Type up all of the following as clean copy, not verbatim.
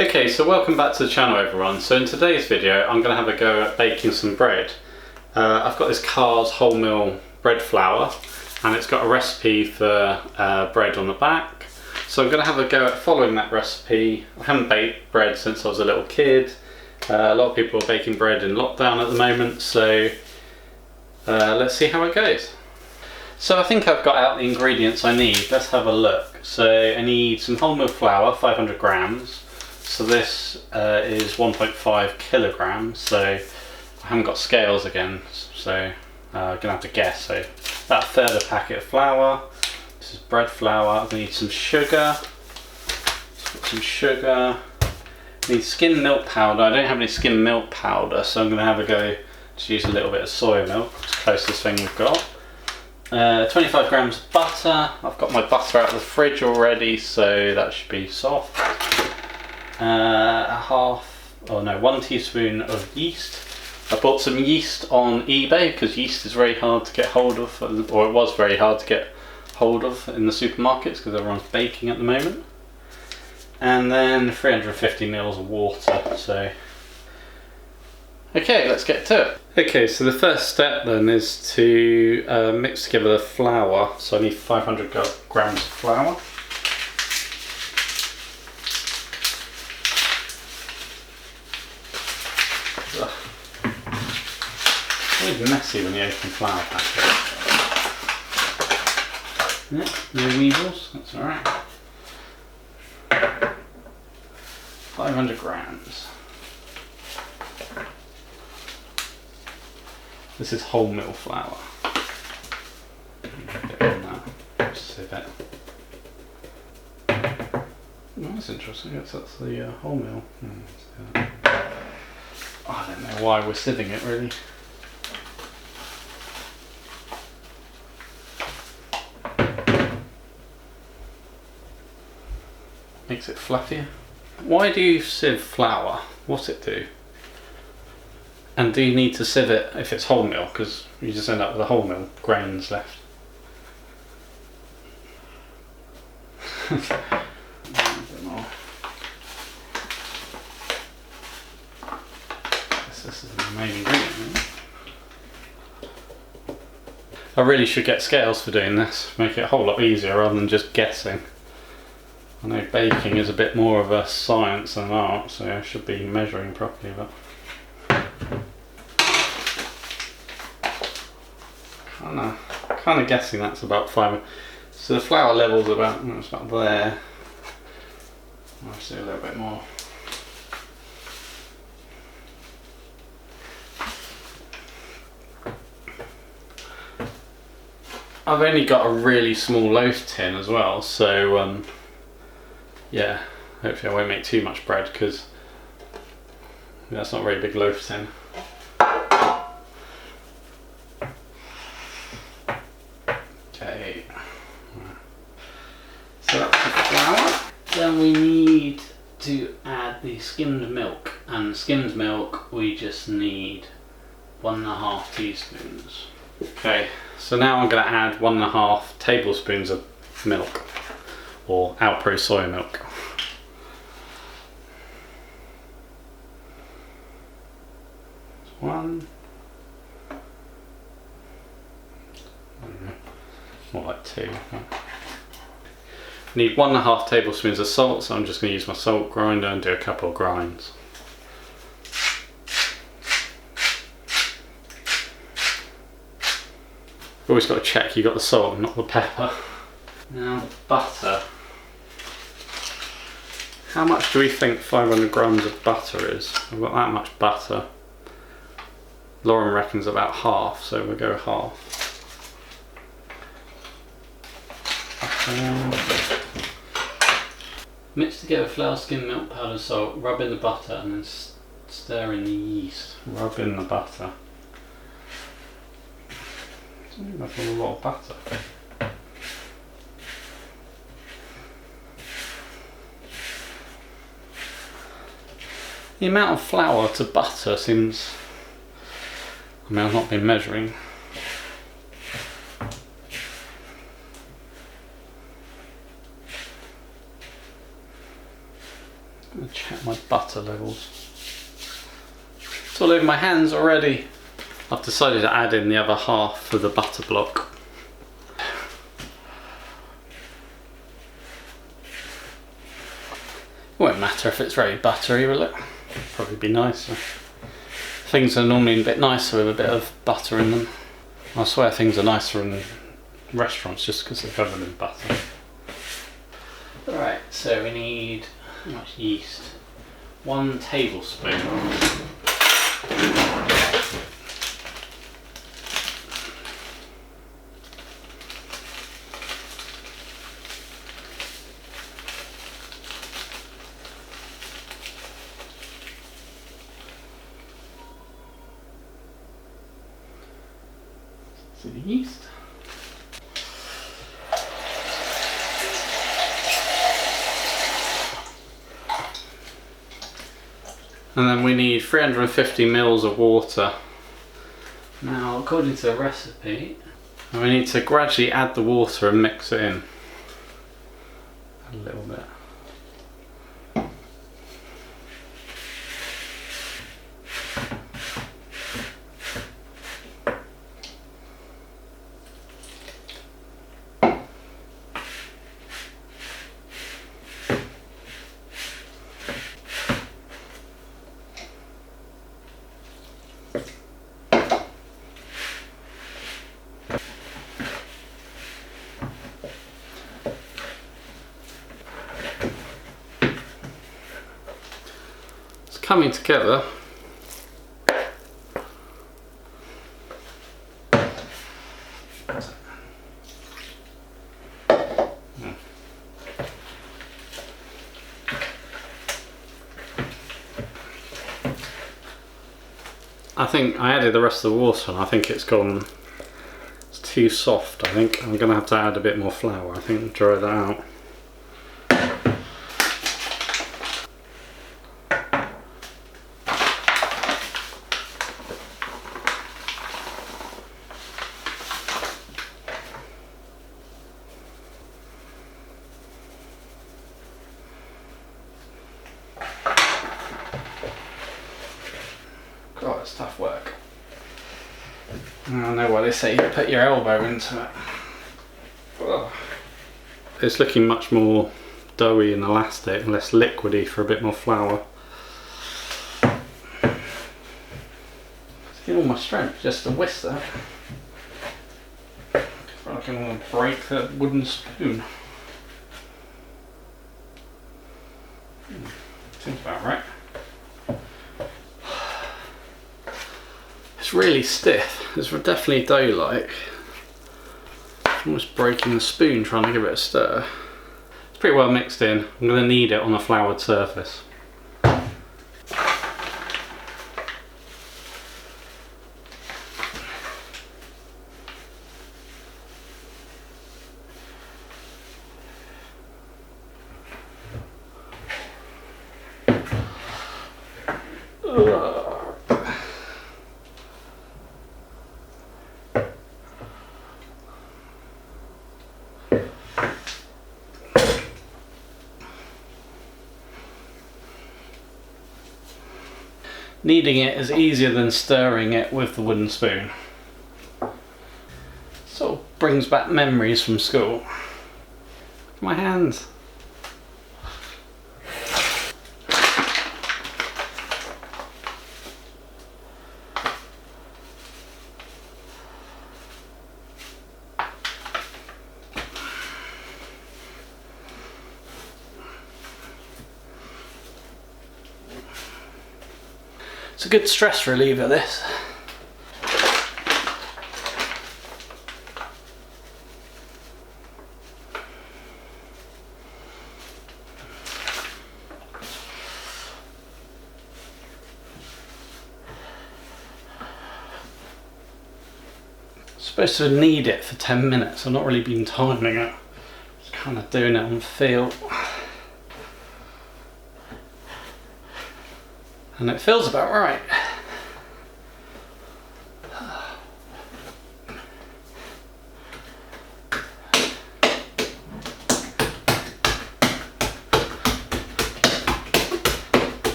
Okay, so welcome back to the channel everyone. So in today's video I'm going to have a go at baking some bread. I've got this Carr's wholemeal bread flour and it's got a recipe for bread on the back. So I'm going to have a go at following that recipe. I haven't baked bread since I was a little kid. A lot of people are baking bread in lockdown at the moment, so let's see how it goes. So I think I've got out the ingredients I need. Let's have a look. So I need some wholemeal flour, 500 grams. So this is 1.5 kilograms. So I haven't got scales again, so I'm gonna have to guess. So about a third of a packet of flour. This is bread flour. I need some sugar. Put some sugar. I need skim milk powder. I don't have any skim milk powder, so I'm gonna have a go to use a little bit of soy milk. It's the closest thing we've got. 25 grams of butter. I've got my butter out of the fridge already, so that should be soft. 1 teaspoon of yeast. I bought some yeast on eBay because yeast is very hard to get hold of, or it was very hard to get hold of in the supermarkets because everyone's baking at the moment. And then 350 ml of water. So okay, let's get to it. Okay, so the first step then is to mix together the flour. So I need 500 grams of flour. It's always messy when you open flour packets. Yeah, no weasels, that's alright. 500 grams. This is wholemeal flour. Get on that. Sieve it. Oh, that's interesting. That's the wholemeal. I don't know why we're sieving it really. Makes it fluffier. Why do you sieve flour? What's it do? And do you need to sieve it if it's wholemeal? Because you just end up with the wholemeal grains left. A bit more. This is the main ingredient. I really should get scales for doing this. Make it a whole lot easier rather than just guessing. I know baking is a bit more of a science than an art, so I should be measuring properly, but kind of guessing that's about 5. So the flour level's about, it's about there. I'll see a little bit more. I've only got a really small loaf tin as well, so yeah, hopefully I won't make too much bread because that's not a very big loaf tin. Okay, so that's the flour. Then we need to add the skimmed milk, and skimmed milk we just need 1.5 teaspoons. Okay, so now I'm going to add 1.5 tablespoons of milk, or Alpro soy milk. One. More like 2. Need 1.5 tablespoons of salt, so I'm just going to use my salt grinder and do a couple of grinds. Always got to check you got the salt and not the pepper. Now butter. How much do we think 500 grams of butter is? I've got that much butter. Lauren reckons about half, so we'll go half. Mix together flour, skim milk, powder, salt, rub in the butter and then stir in the yeast. Rub in the butter. That's a lot of butter. The amount of flour to butter seems, I mean I've not been measuring. check my butter levels. It's all over my hands already. I've decided to add in the other half for the butter block. It won't matter if it's very buttery, will it? Probably be nicer. Things are normally a bit nicer with a bit of butter in them. I swear things are nicer in restaurants just because they're covered in butter. Alright, so we need how much yeast? 1 tablespoon. So the yeast. And then we need 350 mils of water. Now, according to the recipe, we need to gradually add the water and mix it in. A little bit. Coming together. I think I added the rest of the water and I think it's too soft. I think I'm going to have to add a bit more flour. I think dry that out. God, it's tough work. I know why they say you put your elbow into it. Ugh. It's looking much more doughy and elastic and less liquidy for a bit more flour. It's all my strength just to whisk that. I feel like I'm going to break that wooden spoon. Seems about right. It's really stiff. It's definitely dough-like. It's almost breaking the spoon trying to give it a stir. It's pretty well mixed in. I'm going to knead it on a floured surface. Kneading it is easier than stirring it with the wooden spoon. Sort of brings back memories from school. My hands. It's a good stress reliever, this. Supposed to knead it for 10 minutes. I've not really been timing it. Just kind of doing it on feel. And it feels about right.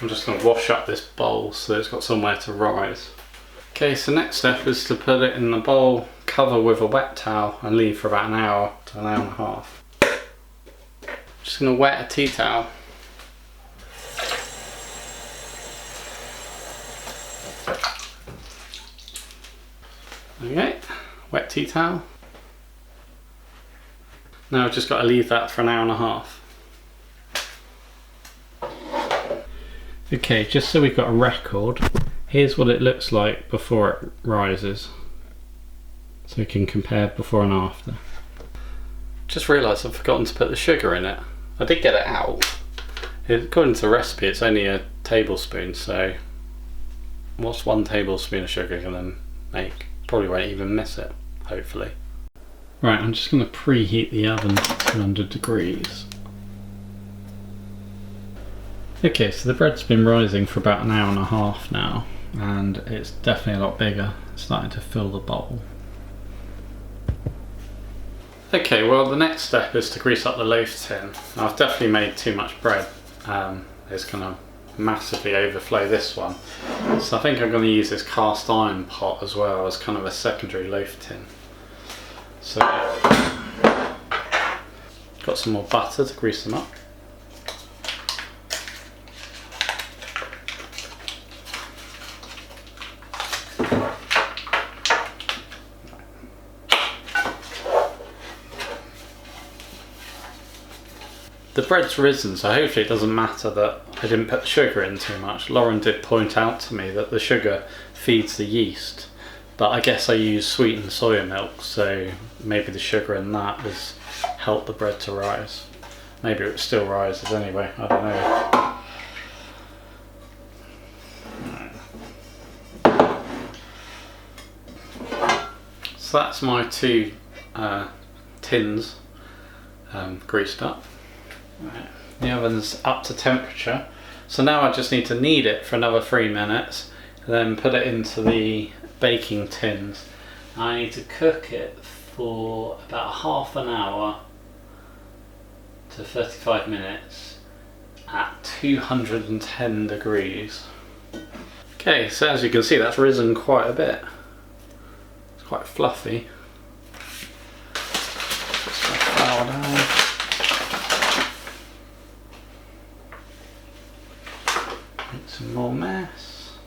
I'm just going to wash up this bowl so it's got somewhere to rise. Okay, so next step is to put it in the bowl, cover with a wet towel and leave for about an hour to an hour and a half. Just going to wet a tea towel. Okay, wet tea towel. Now I've just got to leave that for an hour and a half. Okay, just so we've got a record, here's what it looks like before it rises. So we can compare before and after. Just realised I've forgotten to put the sugar in it. I did get it out. According to the recipe it's only a tablespoon, so what's 1 tablespoon of sugar going to make? Probably won't even miss it, hopefully. Right, I'm just going to preheat the oven to 200 degrees. Okay, so the bread's been rising for about an hour and a half now, and it's definitely a lot bigger. It's starting to fill the bowl. Okay, well the next step is to grease up the loaf tin. Now, I've definitely made too much bread. It's going to massively overflow this one. So I think I'm going to use this cast iron pot as well as kind of a secondary loaf tin. So, got some more butter to grease them up. The bread's risen, so hopefully it doesn't matter that I didn't put the sugar in too much. Lauren did point out to me that the sugar feeds the yeast, but I guess I used sweetened soya milk, so maybe the sugar in that has helped the bread to rise. Maybe it still rises anyway, I don't know. So that's my 2 tins greased up. Right. The oven's up to temperature, so now I just need to knead it for another 3 minutes, then put it into the baking tins. I need to cook it for about half an hour to 35 minutes at 210 degrees. Okay, so as you can see that's risen quite a bit. It's quite fluffy. Just my flour down. Some more mess.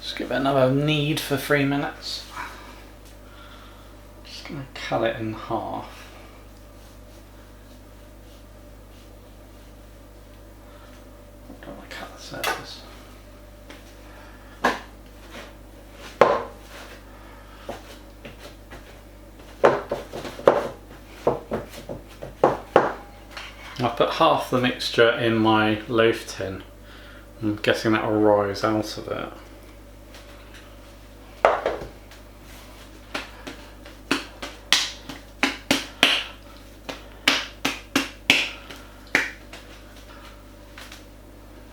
Just give it another knead for 3 minutes. Just going to cut it in half. I don't want to cut the surface. I've put half the mixture in my loaf tin. I'm guessing that will rise out of it.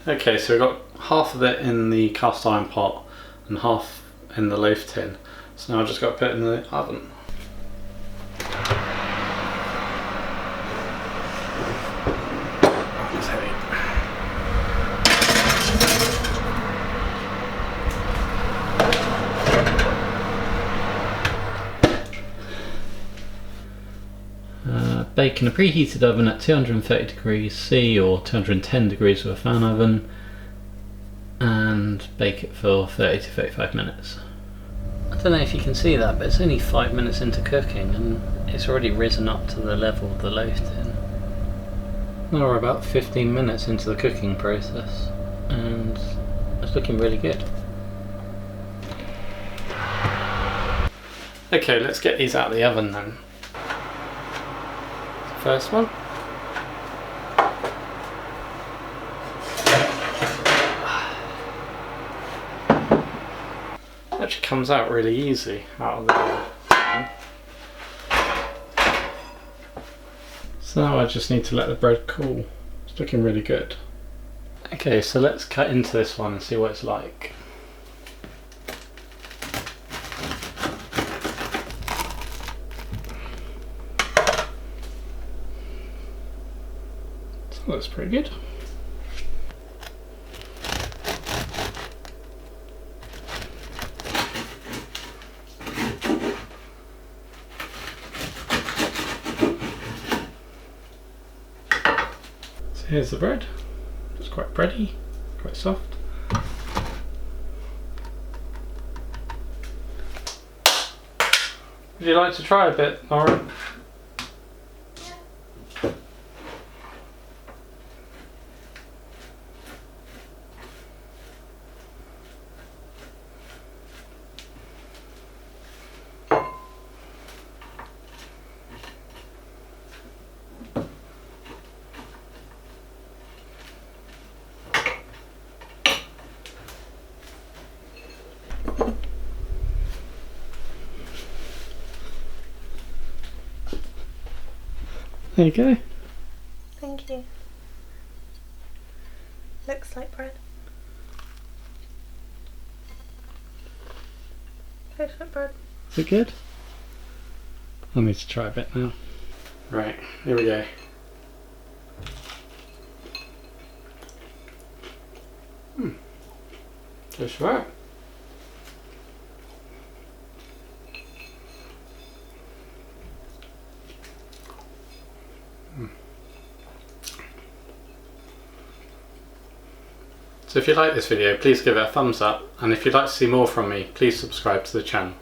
Okay, so we've got half of it in the cast iron pot and half in the loaf tin. So now I've just got to put it in the oven. Bake in a preheated oven at 230 degrees C or 210 degrees with a fan oven, and bake it for 30 to 35 minutes. I don't know if you can see that, but it's only 5 minutes into cooking and it's already risen up to the level of the loaf tin. Now we're about 15 minutes into the cooking process and it's looking really good. Okay, let's get these out of the oven then. First one. Actually comes out really easy out of the oven. So now I just need to let the bread cool. It's looking really good. Okay, so let's cut into this one and see what it's like. That looks pretty good. So here's the bread. It's quite bready, quite soft. Would you like to try a bit, Laura? There you go. Thank you. Looks like bread. Tastes like bread. Is it good? I need to try a bit now. Right, here we go. Just right. So if you like this video, please give it a thumbs up, and if you'd like to see more from me, please subscribe to the channel.